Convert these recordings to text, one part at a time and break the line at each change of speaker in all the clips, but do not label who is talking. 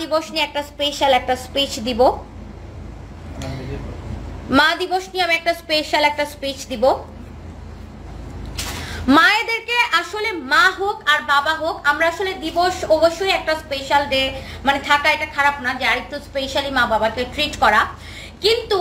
দিবস নিয়ে একটা স্পেশাল একটা স্পিচ দিব। মা দিবস নিয়ে আমি একটা স্পেশাল একটা স্পিচ দিব। মায়েদেরকে আসলে মা হোক আর বাবা হোক, আমরা আসলে দিবস অবশ্যই একটা স্পেশাল ডে মানে থাকা এটা খারাপ না, যে আরেকটু স্পেশালি মা বাবাকে ট্রিট করা। কিন্তু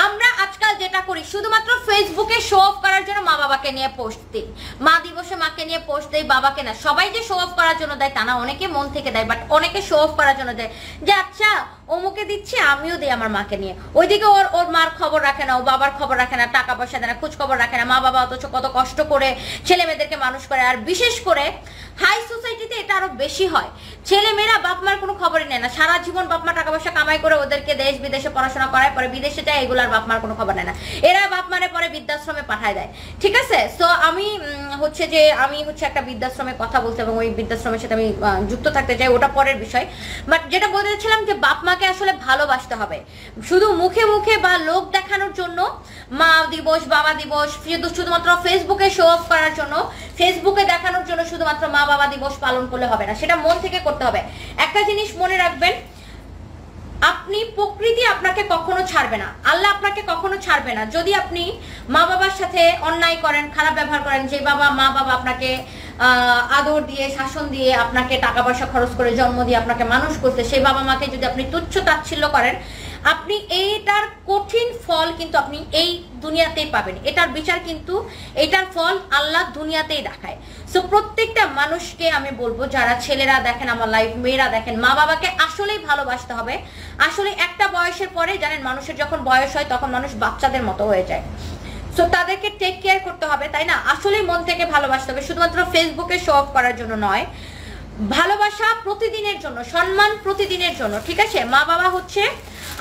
আমরা আজকাল যেটা করি শুধুমাত্র ফেসবুকে শো অফ করার জন্য মা বাবাকে নিয়ে পোস্ট দিই, মা দিবসে মাকে নিয়ে পোস্ট দেই, বাবাকে না। সবাই যে শো অফ করার জন্য দেয় তা না, অনেকে মন থেকে দেয়, বাট অনেকে শো অফ করার জন্য দেয় যে আচ্ছা অমুকে দিচ্ছে আমিও দিই আমার মাকে নিয়ে। ওইদিকে ওর মার খবর রাখে না, ও বাবার খবর রাখে না, টাকা পয়সা দেয় না, খোঁজ খবর রাখে না। মা বাবা অথচ কত কষ্ট করে ছেলে মেয়েদেরকে মানুষ করে। আর বিশেষ করে হাই সোসাইটিতে এটা আরো বেশি হয়, ছেলে মেয়েরা বাপ মার কোনো খবরই নেয় না। সারা জীবন বাপ মা টাকা পয়সা কামাই করে ওদেরকে দেশ বিদেশে পড়াশোনা করায়, পরে বিদেশে যায়, এগুলার বাপ মার কোনো খবর নেয় না। এরা বাপ মারে পরে বৃদ্ধাশ্রমে পাঠায় দেয়। ঠিক আছে, সো আমি হচ্ছে একটা বৃদ্ধাশ্রমের কথা বলতে এবং ওই বৃদ্ধাশ্রমের সাথে আমি যুক্ত থাকতে চাই, ওটা পরের বিষয়। বাট যেটা বলতে চাচ্ছিলাম যে বাপ মাকে আসলে ভালোবাসতে হবে। শুধু মুখে মুখে বা লোক দেখানোর জন্য মা দিবস বাবা দিবস শুধুমাত্র ফেসবুকে শো অফ করার জন্য, ফেসবুকে দেখানোর জন্য শুধুমাত্র মা বাবা দিবস পালন করলে হবে না, সেটা মন থেকে করতে হবে। একটা জিনিস মনে রাখবেন, আপনি প্রকৃতি আপনাকে কখনো ছাড়বে না, আল্লাহ আপনাকে কখনো ছাড়বে না। যদি আপনি মা বাবার সাথে অন্যায় করেন, খারাপ ব্যবহার করেন, যে মা বাবা আপনাকে আদর দিয়ে শাসন দিয়ে আপনাকে টাকা পয়সা খরচ করে জন্ম দিয়ে আপনাকে মানুষ করতে, সেই বাবা মাকে যদি আপনি তুচ্ছ তাচ্ছিল্য করেন, আপনি এইটার কঠিন ফল কিন্তু আপনি এই দুনিয়াতেই পাবেন। এটার বিচার কিন্তু, এটার ফল আল্লাহ দুনিয়াতেই দেখায়। সো প্রত্যেকটা মানুষকে আমি বলবো, যারা ছেলেরা দেখেন আমার লাইফ, মেয়েরা দেখেন, মা বাবাকে আসলেই ভালোবাসতে হবে। আসলে একটা বয়সের পরে জানেন, মানুষের যখন বয়স হয় তখন মানুষ বাচ্চাদের মতো হয়ে যায়। সো তাদেরকে টেক কেয়ার করতে হবে, তাই না? আসলে মন থেকে ভালোবাসতে হবে, শুধুমাত্র ফেসবুকে শো অফ করার জন্য নয়। ভালোবাসা প্রতিদিনের জন্য, সম্মান প্রতিদিনের জন্য। ঠিক আছে, মা বাবা হচ্ছে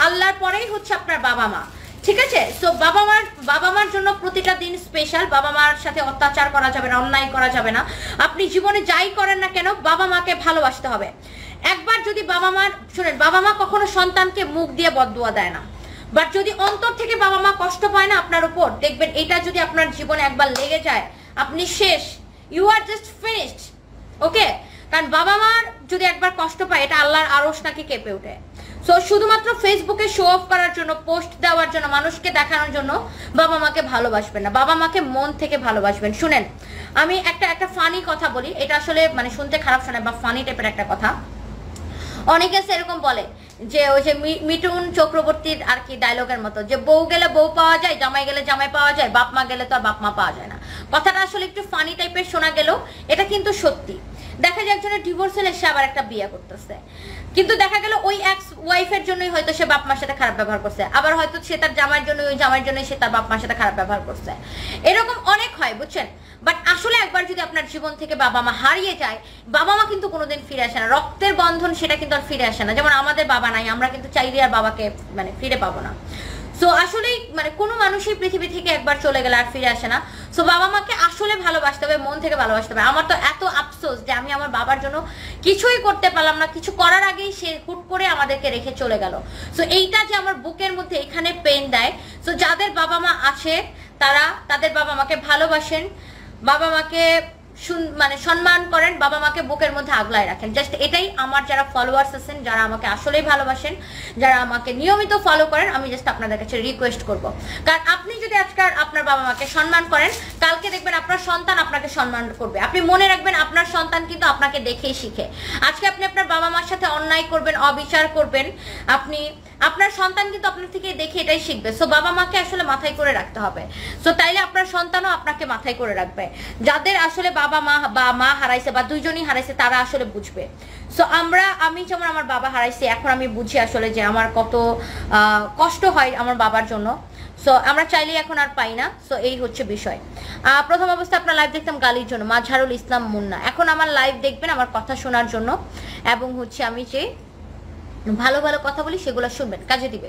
আল্লাহর পরেই হচ্ছে আপনার বাবা মা। ঠিক আছে, সো বাবা মার জন্য প্রতিটা দিন স্পেশাল। বাবা মার সাথে অত্যাচার করা যাবে না, অন্যায় করা যাবে না। আপনি জীবনে যাই করেন না কেন বাবা মাকে ভালোবাসতে হবে। একবার যদি শুনেন, বাবা মা কখনো সন্তানকে মুখ দিয়ে বদদুয়া দেয় না, বাট যদি অন্তর থেকে বাবা মা কষ্ট পায় না আপনার উপর, দেখবেন এটা যদি আপনার জীবনে একবার লেগে যায়, আপনি শেষ, ইউ আর জাস্ট ফিনিশড। ওকে, কারণ বাবা মার যদি একবার কষ্ট পায়, এটা আল্লাহর আরশ নাকি কেঁপে ওঠে। সো শুধুমাত্র ফেসবুকে শো অফ করার জন্য, পোস্ট দেওয়ার জন্য, মানুষকে দেখানোর জন্য বাবা মাকে ভালোবাসবেন না, বাবা মাকে মন থেকে ভালোবাসবেন। শুনেন, আমি একটা ফানি কথা বলি, এটা আসলে মানে শুনতে খারাপ শোনায় বা ফানি টাইপের একটা কথা। অনেকে এরকম বলে যে ওই যে মিঠুন চক্রবর্তীর আর কি ডায়লগের মতো, যে বউ গেলে বউ পাওয়া যায়, জামাই গেলে জামাই পাওয়া যায়, বাপ মা গেলে তো আর বাপ মা পাওয়া যায় না। কথাটা আসলে একটু ফানি টাইপের শোনা গেলেও এটা কিন্তু সত্যি। দেখা যায় একজনের ডিভোর্স হলে সে আবার একটা বিয়ে করতেছে, কিন্তু দেখা গেল ওই এক্স ওয়াইফের জন্যই হয়তো সে বাপ মার সাথে খারাপ ব্যবহার করছে, আবার হয়তো সে তার জামাইয়ের জন্য, ওই জামাইয়ের জন্য সে তার বাপ মার সাথে খারাপ ব্যবহার করছে। এরকম অনেক হয়, বুঝছেন? বাট আসলে একবার যদি আপনার জীবন থেকে বাবা মা হারিয়ে যায়, বাবা মা কিন্তু কোনোদিন ফিরে আসে না। রক্তের বন্ধন সেটা কিন্তু আর ফিরে আসে না। যেমন আমাদের বাবা নাই, আমরা কিন্তু চাইলে আর বাবাকে মানে ফিরে পাবো না। সো আসলেই মানে কোনো মানুষই পৃথিবী থেকে একবার চলে গেলে আর ফিরে আসে না। সো বাবা মাকে আসলে ভালোবাসতে হবে, মন থেকে ভালোবাসতে হবে। আমার তো এত আফসোস যে আমি আমার বাবার জন্য কিছুই করতে পারলাম না, কিছু করার আগেই সে হুট করে আমাদেরকে রেখে চলে গেল। সো এইটা যে আমার বুকের মধ্যে এখানে পেন দেয়। সো যাদের বাবা মা আছে তারা তাদের বাবা মাকে ভালোবাসেন, বাবা মাকে মানে সম্মান করেন, বাবা মাকে বুকের মধ্যে আগলায় রাখেন। জাস্ট এটাই আমার যারা ফলোয়ার্স আছেন, যারা আমাকে আসলেই ভালোবাসেন, যারা আমাকে নিয়মিত ফলো করেন, আমি জাস্ট আপনাদের কাছে রিকোয়েস্ট করব। কারণ আপনি যদি আজকাল আপনার বাবা মাকে সম্মান করেন, কালকে দেখবেন আপনার সন্তান আপনাকে সম্মান করবে। আপনি মনে রাখবেন, আপনার সন্তান কিন্তু আপনাকে দেখেই শিখে। আজকে আপনি আপনার বাবা মার সাথে অন্যায় করবেন, অবিচার করবেন, আপনার সন্তান কিন্তু আপনার থেকে দেখে এটাই শিখবে। সো বাবা মাকে আসলে মাথায় করে রাখতে হবে। সো তাইলে আপনার সন্তানও আপনাকে মাথায় করে রাখবে। যাদের আসলে বাবা মা বা মা হারাইছে বা দুইজনই হারাইছে, তারা আসলে বুঝবে। সো আমি যেমন আমার বাবা হারাইছি, এখন আমি বুঝি আসলে যে আমার কত কষ্ট হয় আমার বাবার জন্য। সো আমরা চাইলেই এখন আর পাই না। সো এই হচ্ছে বিষয়। প্রথম অবস্থায় আপনার লাইভ দেখতাম গালির জন্য, মাজহারুল ইসলাম মুন্না। এখন আমার লাইভ দেখবেন আমার কথা শোনার জন্য, এবং হচ্ছে আমি যে ভালো ভালো কথা বলি সেগুলো শুনবেন, কাজে দিবে।